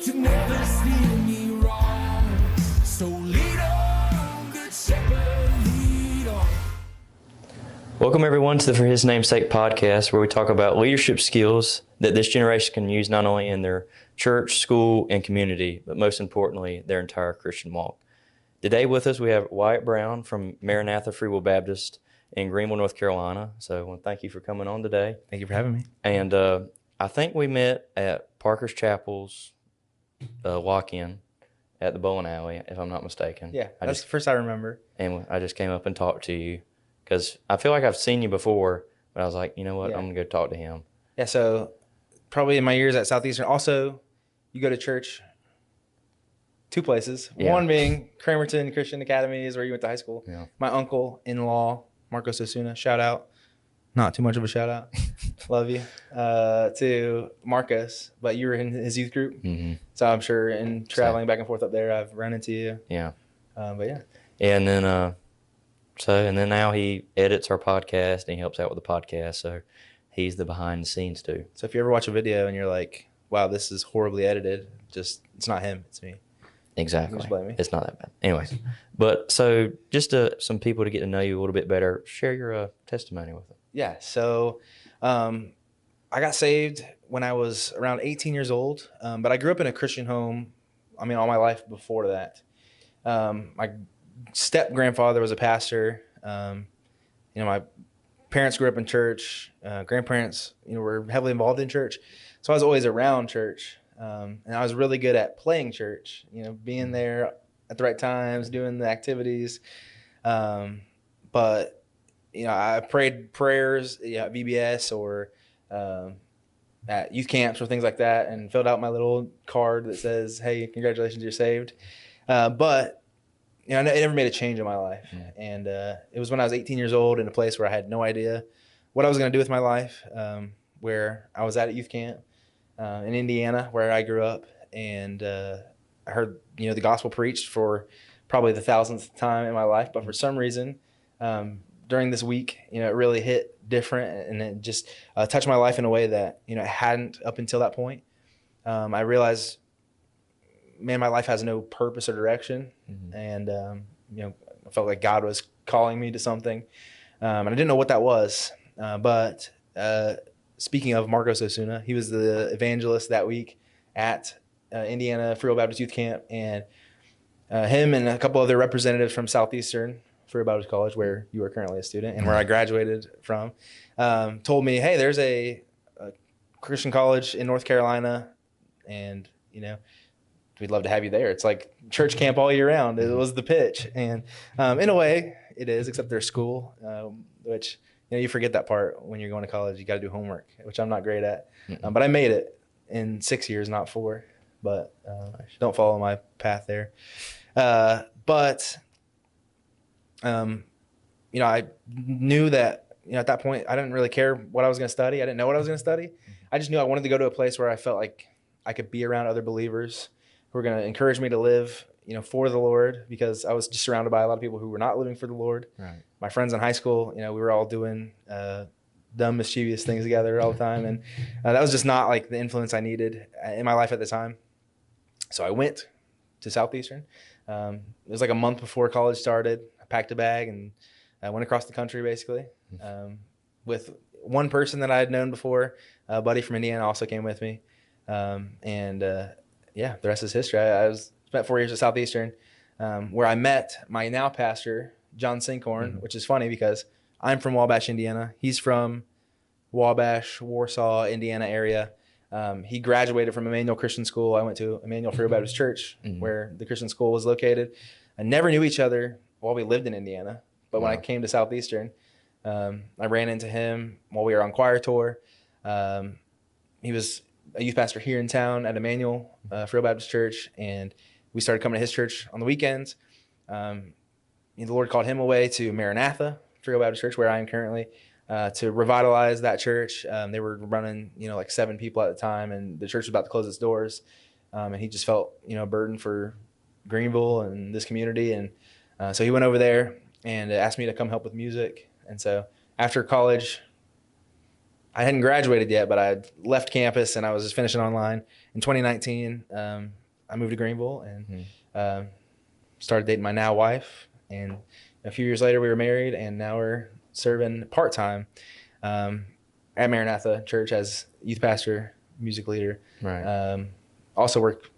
Lord to never steer me wrong. So lead on, good shepherd, lead on. Welcome everyone to the For His Name's Sake podcast, where we talk about leadership skills that this generation can use not only in their church, school, and community, but most importantly, their entire Christian walk. Today with us, we have Wyatt Brown from Maranatha Free Will Baptist in Greenville, North Carolina. So I want to thank you for coming on today. Thank you for having me. And I think we met at Parker's Chapel's walk-in at the bowling alley, if I'm not mistaken. Yeah, that's the first I remember. And I just came up and talked to you because I feel like I've seen you before, but I was like, you know what, I'm going to go talk to him. Yeah, so probably in my years at Southeastern. Also, you go to church two places. Yeah. One being Cramerton Christian Academy is where you went to high school. Yeah. My uncle-in-law, Marcos Osuna, shout out. Not too much of a shout out. Love you. To Marcos, but you were in his youth group. Mm-hmm. So I'm sure in traveling back and forth up there, I've run into you. Yeah. But yeah. And then, and then now he edits our podcast and he helps out with the podcast. So he's the behind the scenes too. So if you ever watch a video and you're like, wow, this is horribly edited, just, it's not him, it's me. Exactly. Just blame me. It's not that bad. Anyways, but so just some people to get to know you a little bit better, share your testimony with them. Yeah. So I got saved when I was around 18 years old, but I grew up in a Christian home. I mean, all my life before that. My step-grandfather was a pastor. My parents grew up in church. Grandparents, were heavily involved in church. So I was always around church. And I was really good at playing church, being there at the right times, doing the activities. But I prayed prayers at VBS or at youth camps or things like that, and filled out my little card that says, hey, congratulations, you're saved. But it never made a change in my life. And it was when I was 18 years old in a place where I had no idea what I was going to do with my life, where I was at youth camp in Indiana, where I grew up. And I heard, the gospel preached for probably the 1,000th time in my life. But for some reason, during this week, it really hit different, and it just touched my life in a way that, it hadn't up until that point. I realized, man, my life has no purpose or direction. Mm-hmm. And, I felt like God was calling me to something. And I didn't know what that was. But speaking of Marcos Osuna, he was the evangelist that week at Indiana Free Will Baptist Youth Camp. And him and a couple other representatives from Southeastern Free Will Baptist College, where you are currently a student and where I graduated from, told me, hey, there's a Christian college in North Carolina, and, we'd love to have you there. It's like church camp all year round. It was the pitch. And in a way, it is, except their school, which, you forget that part when you're going to college. You got to do homework, which I'm not great at. But I made it in 6 years, not 4. But don't follow my path there. I knew that, at that point, I didn't really care what I was going to study. I didn't know what I was going to study. I just knew I wanted to go to a place where I felt like I could be around other believers who were going to encourage me to live, for the Lord, because I was just surrounded by a lot of people who were not living for the Lord. Right. My friends in high school, we were all doing dumb, mischievous things together all the time. And that was just not like the influence I needed in my life at the time. So I went to Southeastern. It was like a month before college started. I packed a bag and I went across the country basically with one person that I had known before. A buddy from Indiana also came with me. The rest is history. I spent 4 years at Southeastern, where I met my now pastor, John Sinkhorn, which is funny because I'm from Wabash, Indiana. He's from Wabash, Warsaw, Indiana area. He graduated from Emmanuel Christian School. I went to Emmanuel Free Will Baptist Church, where the Christian school was located. I never knew each other while we lived in Indiana, but when I came to Southeastern, I ran into him while we were on choir tour. He was a youth pastor here in town at Emmanuel Free Will Baptist Church, and we started coming to his church on the weekends. The Lord called him away to Maranatha Free Will Baptist Church, where I am currently, to revitalize that church. They were running, like 7 people at the time, and the church was about to close its doors. And he just felt, a burden for Greenville and this community. And so he went over there and asked me to come help with music. And so after college, I hadn't graduated yet, but I had left campus and I was just finishing online. In 2019, I moved to Greenville and started dating my now wife. And a few years later, we were married, and now we're serving part-time at Maranatha Church as youth pastor, music leader. Right. Also work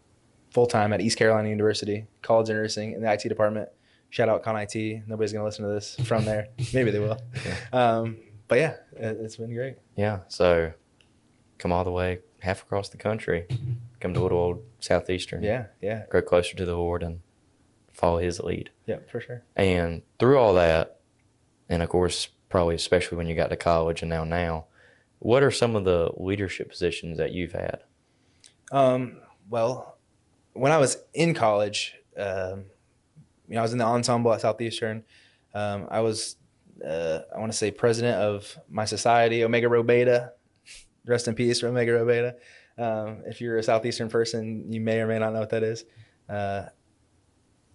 full-time at East Carolina University, College of Nursing in the IT department. Shout out Con IT. Nobody's going to listen to this from there. Maybe they will. But yeah, it's been great. Yeah. So come all the way half across the country, come to little old Southeastern. Yeah, yeah. Grow closer to the Lord and follow his lead. Yeah, for sure. And through all that, and of course, probably especially when you got to college and now, what are some of the leadership positions that you've had? Well, when I was in college, I was in the ensemble at Southeastern. I was, I want to say, president of my society, Omega Rho Beta. Rest in peace, Omega Rho Beta. If you're a Southeastern person, you may or may not know what that is.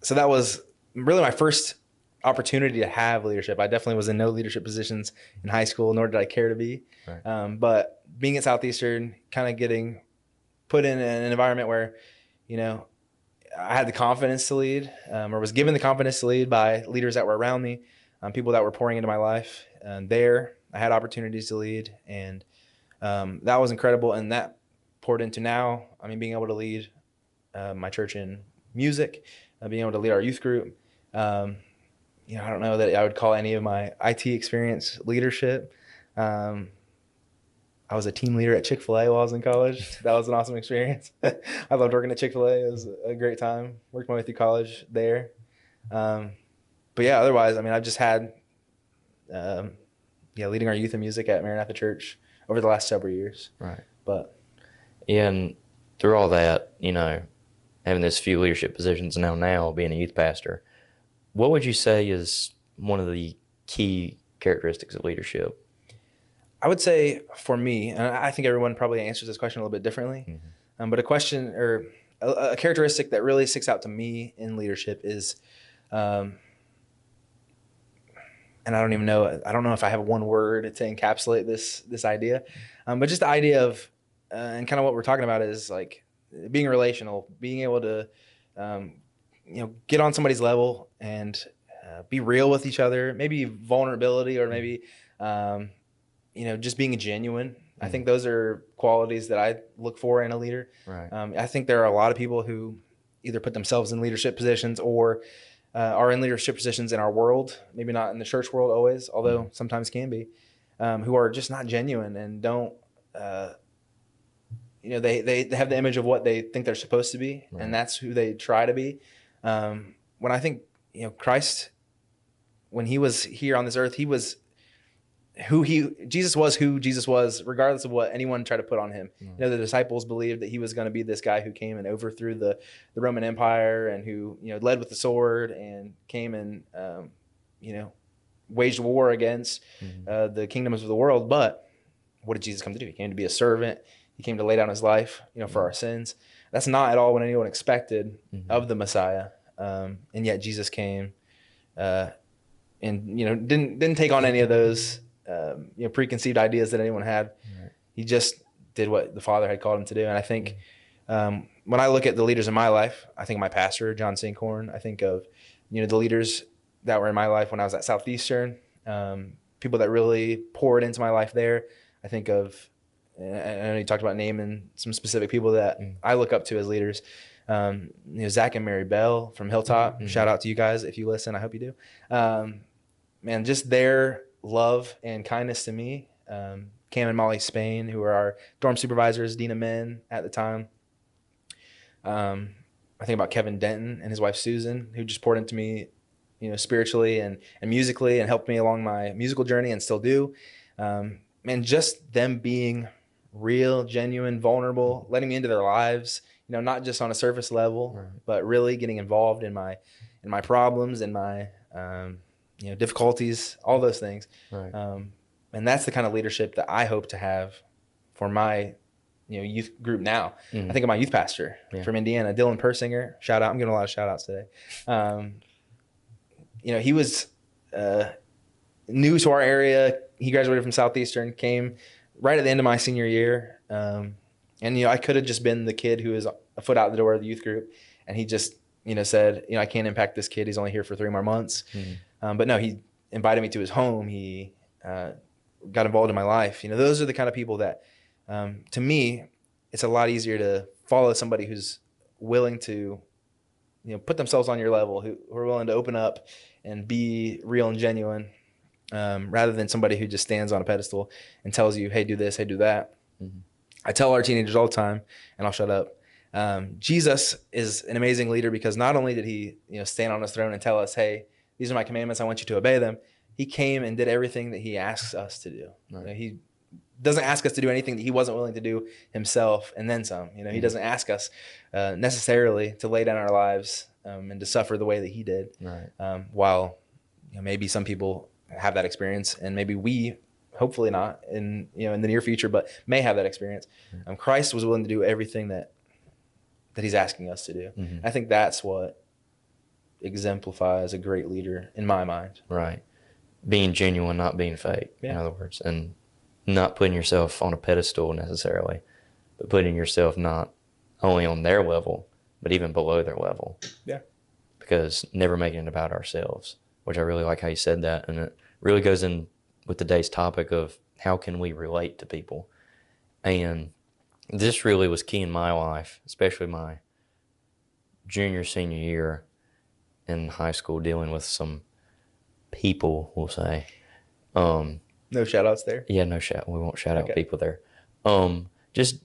So that was really my first opportunity to have leadership. I definitely was in no leadership positions in high school, nor did I care to be. Right. But being at Southeastern, kind of getting put in an environment where, I had the confidence to lead, or was given the confidence to lead by leaders that were around me, people that were pouring into my life. And there, I had opportunities to lead, and that was incredible. And that poured into now, being able to lead my church in music, being able to lead our youth group. I don't know that I would call any of my IT experience leadership. I was a team leader at Chick-fil-A while I was in college. That was an awesome experience. I loved working at Chick-fil-A. It was a great time. Worked my way through college there. But yeah, otherwise, I've just had, leading our youth and music at Maranatha Church over the last several years. Right. But yeah, and through all that, having this few leadership positions now being a youth pastor, what would you say is one of the key characteristics of leadership? I would say for me, and I think everyone probably answers this question a little bit differently, but a question or a characteristic that really sticks out to me in leadership is, and I don't know if I have one word to encapsulate this idea, but just the idea of, and kind of what we're talking about is like being relational, being able to, get on somebody's level and be real with each other, maybe vulnerability, or maybe, just being genuine. I think those are qualities that I look for in a leader. Right. I think there are a lot of people who either put themselves in leadership positions or are in leadership positions in our world, maybe not in the church world always, although sometimes can be, who are just not genuine and don't, they have the image of what they think they're supposed to be, and that's who they try to be. When I think, Christ, when he was here on this earth, Jesus was who Jesus was, regardless of what anyone tried to put on him. The disciples believed that he was going to be this guy who came and overthrew the Roman Empire, and who, led with the sword and came and, waged war against the kingdoms of the world. But what did Jesus come to do? He came to be a servant. He came to lay down his life, for our sins. That's not at all what anyone expected of the Messiah. And yet Jesus came, and didn't take on any of those preconceived ideas that anyone had. Right. He just did what the Father had called him to do. And I think when I look at the leaders in my life, I think of my pastor, John Sinkhorn. I think of the leaders that were in my life when I was at Southeastern, people that really poured into my life there. I think of, I know you talked about naming some specific people that I look up to as leaders. Zach and Mary Bell from Hilltop. Shout out to you guys if you listen. I hope you do. Man, just their love and kindness to me. Cam and Molly Spain, who were our dorm supervisors, Dina Men at the time. I think about Kevin Denton and his wife Susan, who just poured into me, spiritually and musically, and helped me along my musical journey, and still do. And just them being real, genuine, vulnerable, letting me into their lives, not just on a surface level, but really getting involved in my problems and my difficulties, all those things. Right. And that's the kind of leadership that I hope to have for my youth group now. I think of my youth pastor from Indiana, Dylan Persinger. Shout out. I'm getting a lot of shout outs today. He was new to our area. He graduated from Southeastern, came right at the end of my senior year. And, I could have just been the kid who was a foot out the door of the youth group. And he just, said, I can't impact this kid. He's only here for 3 more months. But no, he invited me to his home. He got involved in my life. Those are the kind of people that, to me, it's a lot easier to follow somebody who's willing to, put themselves on your level, who are willing to open up and be real and genuine, rather than somebody who just stands on a pedestal and tells you, hey, do this, hey, do that. I tell our teenagers all the time, and I'll shut up. Jesus is an amazing leader because not only did he, stand on his throne and tell us, hey, these are my commandments, I want you to obey them. He came and did everything that he asks us to do. Right. He doesn't ask us to do anything that he wasn't willing to do himself and then some. He doesn't ask us necessarily to lay down our lives and to suffer the way that he did. Right. While maybe some people have that experience, and maybe we, hopefully not in the near future, but may have that experience. Christ was willing to do everything that he's asking us to do. I think that's what exemplifies a great leader in my mind. Right. Being genuine, not being fake, in other words, and not putting yourself on a pedestal necessarily, but putting yourself not only on their level, but even below their level. Yeah. Because never making it about ourselves, which I really like how you said that. And it really goes in with today's topic of how can we relate to people. And this really was key in my life, especially my senior year in high school, dealing with some people, we'll say. No shout outs there? Yeah, no shout. We won't shout out Okay. people there. Just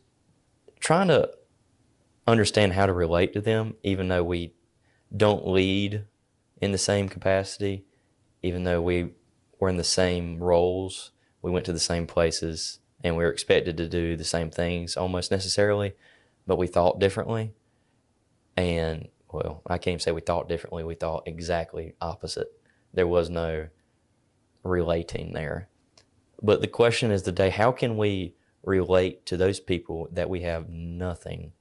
trying to understand how to relate to them, even though we don't lead in the same capacity, even though we were in the same roles, we went to the same places, and we were expected to do the same things almost necessarily, but we thought differently. And, well, I can't even say we thought differently. We thought exactly opposite. There was no relating there. But the question is today, how can we relate to those people that we have nothing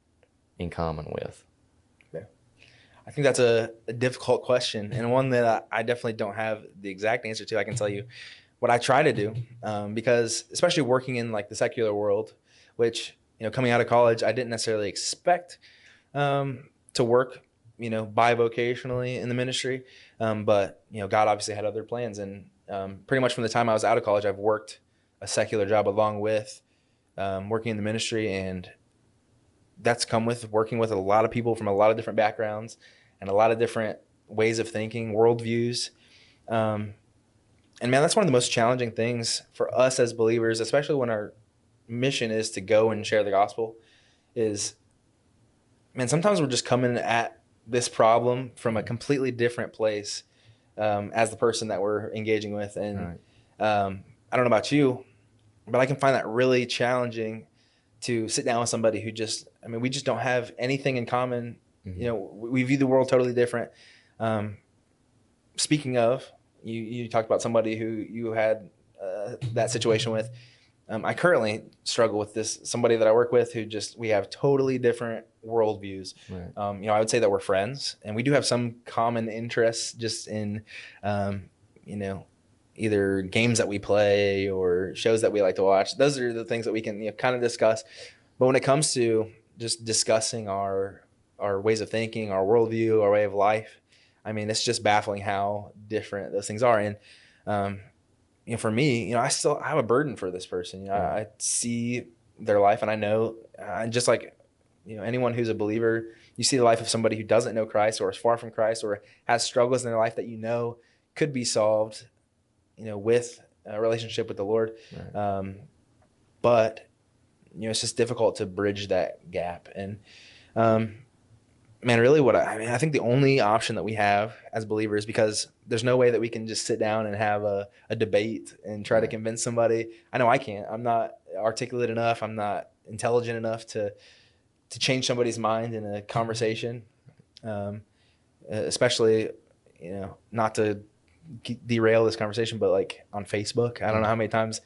in common with? Yeah. I think that's a difficult question, and one that I definitely don't have the exact answer to. I can tell you what I try to do, because especially working in like the secular world, which, coming out of college, I didn't necessarily expect to work, bivocationally in the ministry. But, God obviously had other plans. And pretty much from the time I was out of college, I've worked a secular job along with working in the ministry. And that's come with working with a lot of people from a lot of different backgrounds and a lot of different ways of thinking, worldviews. And man, that's one of the most challenging things for us as believers, especially when our mission is to go and share the gospel, is, man, sometimes we're just coming at this problem from a completely different place as the person that we're engaging with. And Right. I don't know about you, but I can find that really challenging to sit down with somebody who we just don't have anything in common. We view the world totally different. Speaking of, you talked about somebody who you had that situation with. I currently struggle with somebody that I work with who we have totally different worldviews. Right. I would say that we're friends, and we do have some common interests just in, either games that we play or shows that we like to watch. Those are the things that we can kind of discuss. But when it comes to just discussing our ways of thinking, our worldview, our way of life, it's just baffling how different those things are. And for me, I have a burden for this person. I see their life, and I know, just like, anyone who's a believer, you see the life of somebody who doesn't know Christ or is far from Christ or has struggles in their life that could be solved, with a relationship with the Lord. Right. But it's just difficult to bridge that gap. And man, really, I think the only option that we have as believers, because there's no way that we can just sit down and have a debate and try to convince somebody. I know I can't. I'm not articulate enough. I'm not intelligent enough to change somebody's mind in a conversation, especially, not to derail this conversation, but like on Facebook. I don't know how many times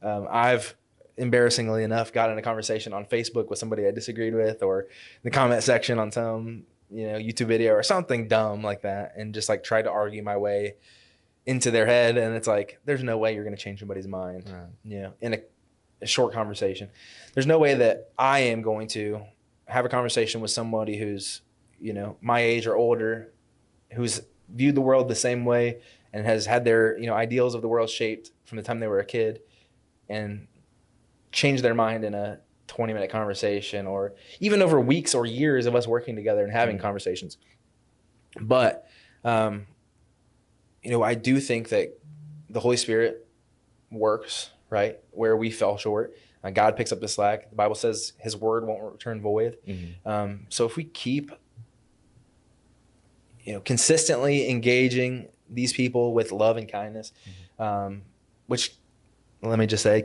I've embarrassingly enough got in a conversation on Facebook with somebody I disagreed with, or in the comment section on some YouTube video or something dumb like that, and just like try to argue my way into their head. And it's like, there's no way you're going to change somebody's mind. Right. In a short conversation. There's no way that I am going to have a conversation with somebody who's, my age or older, who's viewed the world the same way and has had their, ideals of the world shaped from the time they were a kid, and change their mind in a 20-minute conversation, or even over weeks or years of us working together and having conversations. But, I do think that the Holy Spirit works, right, where we fell short. God picks up the slack. The Bible says his word won't return void. So if we keep, consistently engaging these people with love and kindness, which, let me just say,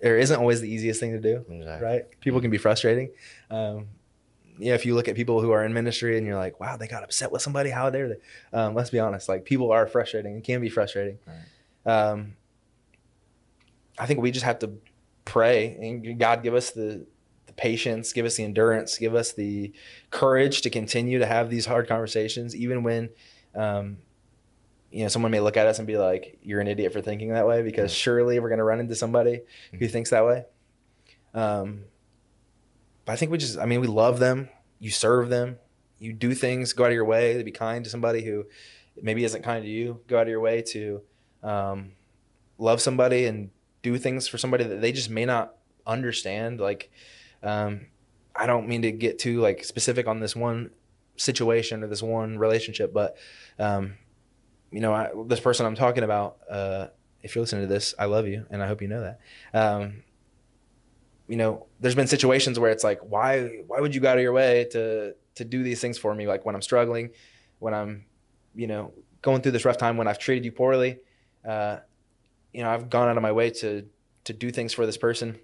isn't always the easiest thing to do, exactly. Right? People can be frustrating. If you look at people who are in ministry and you're like, wow, they got upset with somebody, how dare they? Let's be honest, like, people are frustrating. It can be frustrating. Right. I think we just have to pray, and God give us the patience, give us the endurance, give us the courage to continue to have these hard conversations, even when, someone may look at us and be like, you're an idiot for thinking that way, because surely we're going to run into somebody who thinks that way. But I think we love them. You serve them. You do things, go out of your way to be kind to somebody who maybe isn't kind to you. Go out of your way to love somebody and do things for somebody that they just may not understand. Like, I don't mean to get too like specific on this one situation or this one relationship, but this person I'm talking about, if you're listening to this, I love you, and I hope you know that. There's been situations where it's like, why would you go out of your way to do these things for me? Like, when I'm struggling, when I'm, going through this rough time, when I've treated you poorly, I've gone out of my way to do things for this person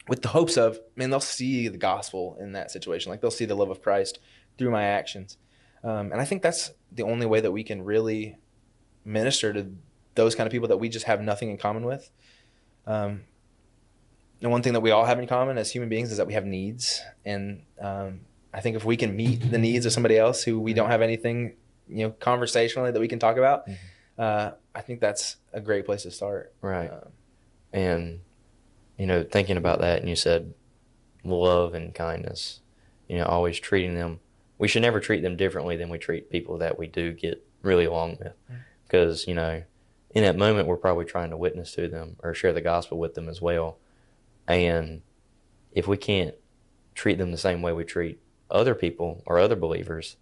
with the hopes of, they'll see the gospel in that situation. Like, they'll see the love of Christ through my actions. And I think that's the only way that we can really minister to those kind of people that we just have nothing in common with. And one thing that we all have in common as human beings is that we have needs. And I think if we can meet the needs of somebody else who we don't have anything, conversationally that we can talk about, I think that's a great place to start. Right. And, thinking about that, and you said love and kindness, always treating them. We should never treat them differently than we treat people that we do get really along with. Because, in that moment, we're probably trying to witness to them or share the gospel with them as well. And if we can't treat them the same way we treat other people or other believers,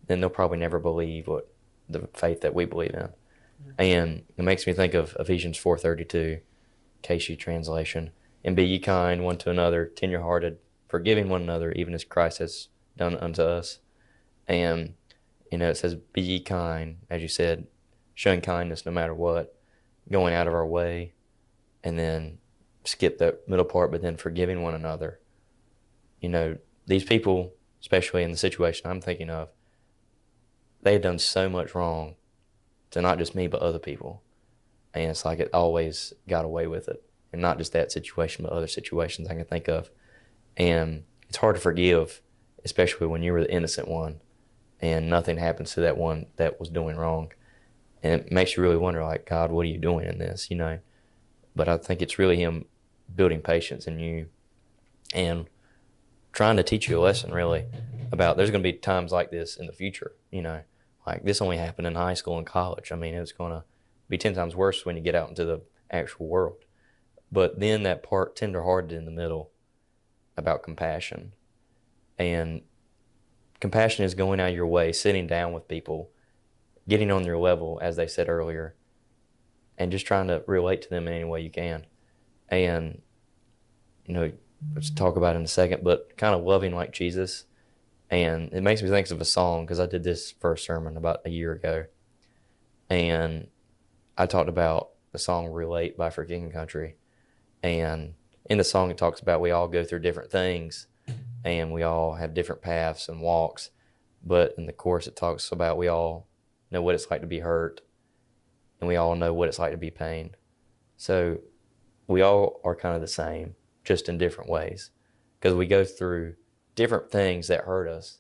then they'll probably never believe what the faith that we believe in. And it makes me think of Ephesians 4:32, KC translation. And be ye kind one to another, tenderhearted, forgiving one another, even as Christ has done unto us. And, it says, be ye kind, as you said, showing kindness no matter what, going out of our way, and then skip that middle part, but then forgiving one another. These people, especially in the situation I'm thinking of, they had done so much wrong to not just me, but other people. And it's like it always got away with it. And not just that situation, but other situations I can think of. And it's hard to forgive, especially when you were the innocent one and nothing happens to that one that was doing wrong. And it makes you really wonder, like, God, what are you doing in this, But I think it's really him building patience in you and trying to teach you a lesson, really, about there's going to be times like this in the future, Like, this only happened in high school and college. It's going to be 10 times worse when you get out into the actual world. But then that part, tenderhearted in the middle, about compassion. And compassion is going out of your way, sitting down with people, getting on their level, as they said earlier, and just trying to relate to them in any way you can. And, let's talk about it in a second, but kind of loving like Jesus. And it makes me think of a song, because I did this first sermon about a year ago. And I talked about the song Relate by Forgetting Country. And in the song, it talks about we all go through different things and we all have different paths and walks. But in the chorus, it talks about we all know what it's like to be hurt and we all know what it's like to be pain. So we all are kind of the same, just in different ways, because we go through different things that hurt us.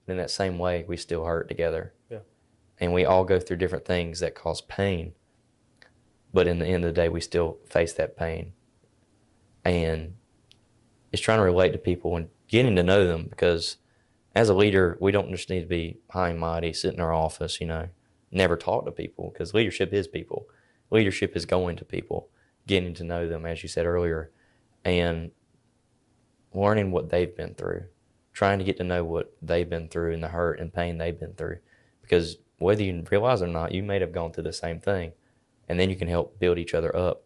And in that same way, we still hurt together. Yeah. And we all go through different things that cause pain. But in the end of the day, we still face that pain. and it's trying to relate to people and getting to know them, because as a leader, we don't just need to be high and mighty, sit in our office, never talk to people, because leadership is people. Leadership is going to people, getting to know them, as you said earlier, and learning what they've been through, trying to get to know what they've been through and the hurt and pain they've been through. Because whether you realize it or not, you may have gone through the same thing, and then you can help build each other up.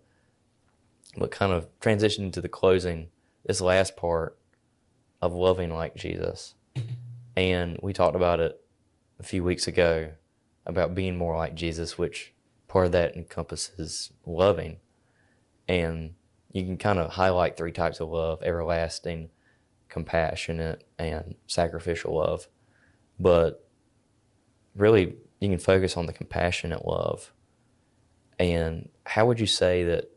But kind of transitioning to the closing, this last part of loving like Jesus. And we talked about it a few weeks ago about being more like Jesus, which part of that encompasses loving. And you can kind of highlight 3 types of love: everlasting, compassionate, and sacrificial love. But really, you can focus on the compassionate love. And how would you say that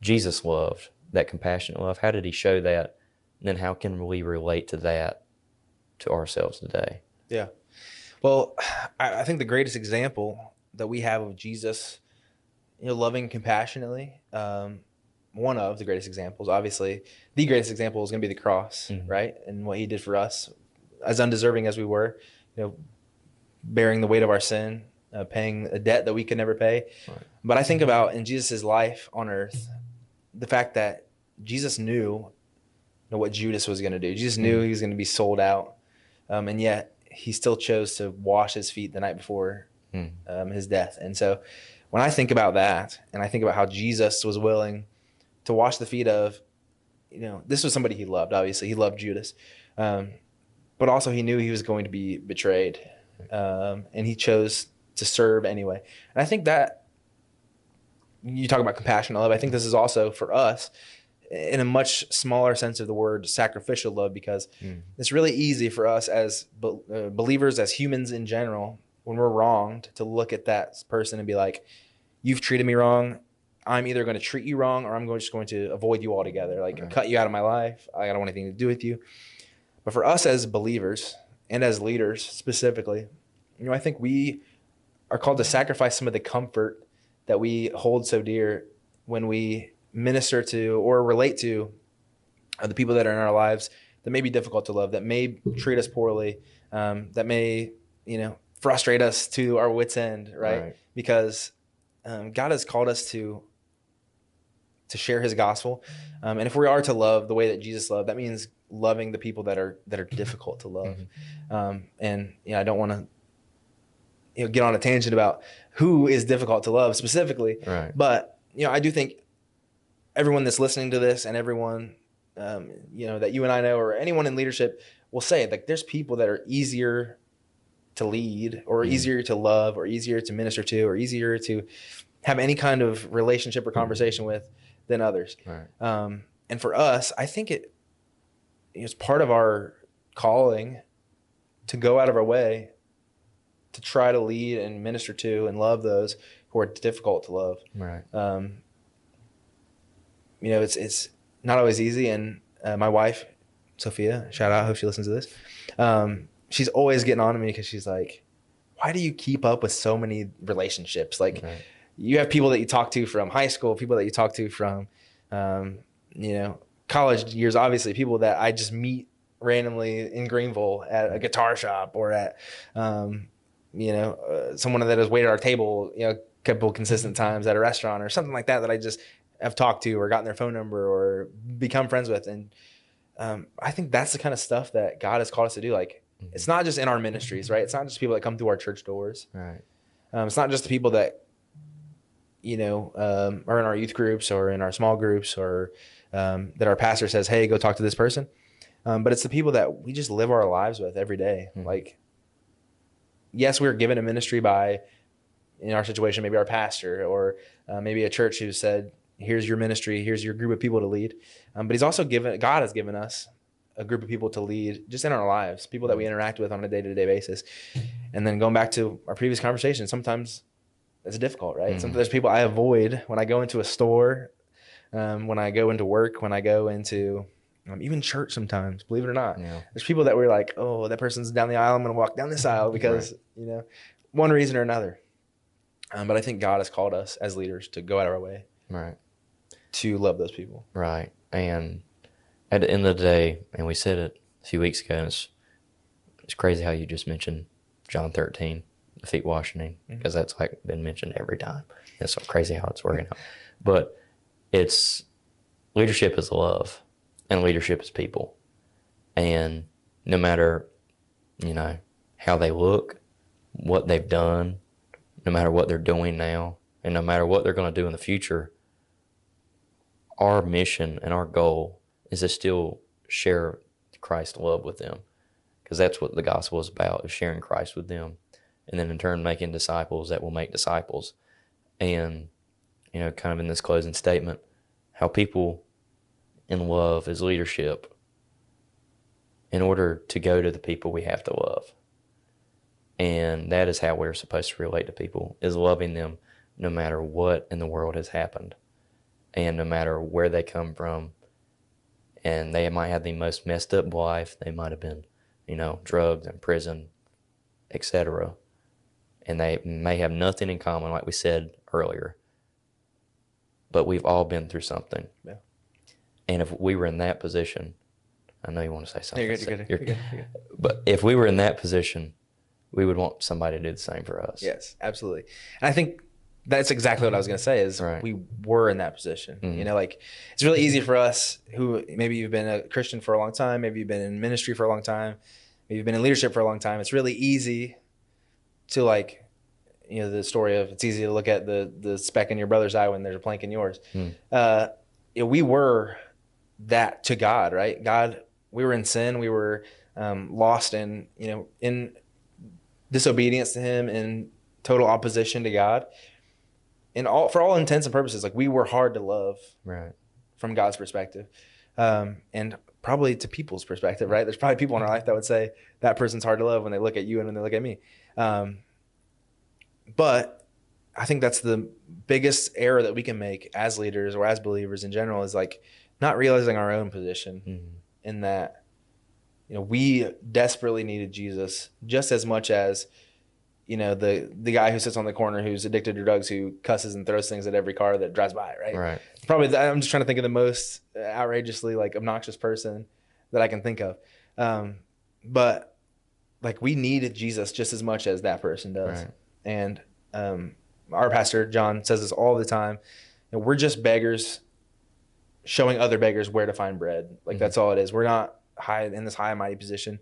Jesus loved that compassionate love? How did he show that? And then how can we relate to that to ourselves today? Yeah. Well, I think the greatest example that we have of Jesus, loving compassionately, one of the greatest examples, obviously, the greatest example is going to be the cross, right? And what he did for us, as undeserving as we were, bearing the weight of our sin, paying a debt that we could never pay. Right. But I think about in Jesus' life on earth, the fact that Jesus knew what Judas was going to do. Jesus knew he was going to be sold out, and yet he still chose to wash his feet the night before his death. And so when I think about that, and I think about how Jesus was willing to wash the feet of, this was somebody he loved. Obviously, he loved Judas, but also he knew he was going to be betrayed, and he chose to serve anyway. And I think that you talk about compassionate love. I think this is also for us, in a much smaller sense of the word, sacrificial love, because it's really easy for us as believers, as humans in general, when we're wronged, to look at that person and be like, you've treated me wrong. I'm either going to treat you wrong, or I'm just going to avoid you altogether, cut you out of my life. I don't want anything to do with you. But for us as believers and as leaders specifically, I think we are called to sacrifice some of the comfort that we hold so dear when we minister to or relate to the people that are in our lives that may be difficult to love, that may treat us poorly, that may, frustrate us to our wits' end, right? Because God has called us to share his gospel. And if we are to love the way that Jesus loved, that means loving the people that are difficult to love. And I don't want to get on a tangent about who is difficult to love specifically, but I do think everyone that's listening to this, and everyone that you and I know, or anyone in leadership, will say, like, there's people that are easier to lead, or easier to love, or easier to minister to, or easier to have any kind of relationship or conversation with than others. And for us, I think it's part of our calling to go out of our way to try to lead and minister to and love those who are difficult to love. It's not always easy. And my wife, Sophia, shout out, I hope she listens to this. She's always getting on to me because she's like, why do you keep up with so many relationships? Like, you have people that you talk to from high school, people that you talk to from, college years, obviously, people that I just meet randomly in Greenville at a guitar shop, or at, someone that has waited at our table, a couple consistent times at a restaurant or something like that, that I just have talked to or gotten their phone number or become friends with. And I think that's the kind of stuff that God has called us to do. Like, it's not just in our ministries, right? It's not just people that come through our church doors. It's not just the people that, are in our youth groups or in our small groups, or that our pastor says, hey, go talk to this person. But it's the people that we just live our lives with every day. Like, yes, we're given a ministry by, in our situation, maybe our pastor, or maybe a church who said, here's your ministry, here's your group of people to lead. But he's also God has given us a group of people to lead just in our lives, people that we interact with on a day-to-day basis. And then going back to our previous conversation, sometimes it's difficult, right? Sometimes there's people I avoid when I go into a store, when I go into work, when I go into even church sometimes, believe it or not. There's people that we're like, oh, that person's down the aisle, I'm going to walk down this aisle because, one reason or another. But I think God has called us as leaders to go out of our way to love those people. And at the end of the day, and we said it a few weeks ago, and it's crazy how you just mentioned John 13, the feet washing, because that's like been mentioned every time. It's so crazy how it's working out. But it's leadership is love, and leadership is people. And no matter, how they look, what they've done, no matter what they're doing now, and no matter what they're going to do in the future, our mission and our goal is to still share Christ's love with them, because that's what the gospel is about, is sharing Christ with them, and then in turn making disciples that will make disciples. And, kind of in this closing statement, how people in love is leadership. In order to go to the people, we have to love. And that is how we're supposed to relate to people, is loving them no matter what in the world has happened, and no matter where they come from. And they might have the most messed up life. They might have been, drugged and prison, etc. And they may have nothing in common, like we said earlier. But we've all been through something. Yeah. And if we were in that position, I know you want to say something. You're good. But if we were in that position, we would want somebody to do the same for us. Yes, absolutely. And I think that's exactly what I was going to say is Right. we were in that position. Mm-hmm. It's really easy for us who maybe you've been a Christian for a long time, maybe you've been in ministry for a long time, maybe you've been in leadership for a long time. It's really easy to the story of it's easy to look at the speck in your brother's eye when there's a plank in yours. We were that to God, right? God, we were in sin. We were lost in disobedience to him, in total opposition to God. For all intents and purposes, we were hard to love, Right. from God's perspective, and probably to people's perspective, right? There's probably people in our life that would say that person's hard to love when they look at you and when they look at me. But I think that's the biggest error that we can make as leaders or as believers in general, is not realizing our own position in that, we desperately needed Jesus just as much as, the guy who sits on the corner who's addicted to drugs, who cusses and throws things at every car that drives by, right? Right. Probably, I'm just trying to think of the most outrageously obnoxious person that I can think of. But we needed Jesus just as much as that person does. Right. And our pastor, John, says this all the time. We're just beggars showing other beggars where to find bread. That's all it is. We're not in this high and mighty position.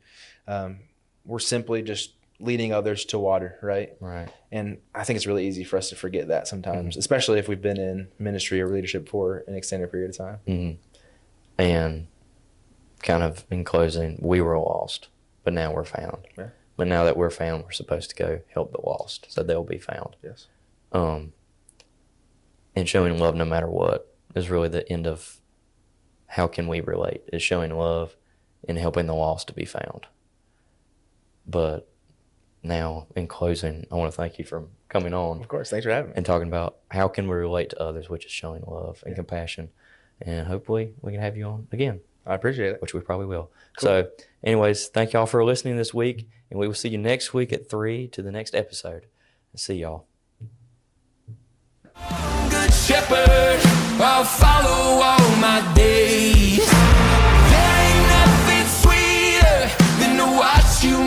We're simply just leading others to water, right? Right. And I think it's really easy for us to forget that sometimes, especially if we've been in ministry or leadership for an extended period of time. Mm-hmm. And kind of in closing, we were lost, but now we're found. Yeah. But now that we're found, we're supposed to go help the lost, so they'll be found. Yes. And showing love no matter what is really the end of how can we relate, is showing love and helping the lost to be found. But now, in closing, I want to thank you for coming on. Of course. Thanks for having me. And talking about how can we relate to others, which is showing love and compassion. And hopefully we can have you on again. I appreciate it. Which we probably will. Cool. So anyways, thank y'all for listening this week. And we will see you next week at 3 to the next episode. See y'all. Good shepherd, I'll follow all my days. There ain't nothing sweeter than to watch you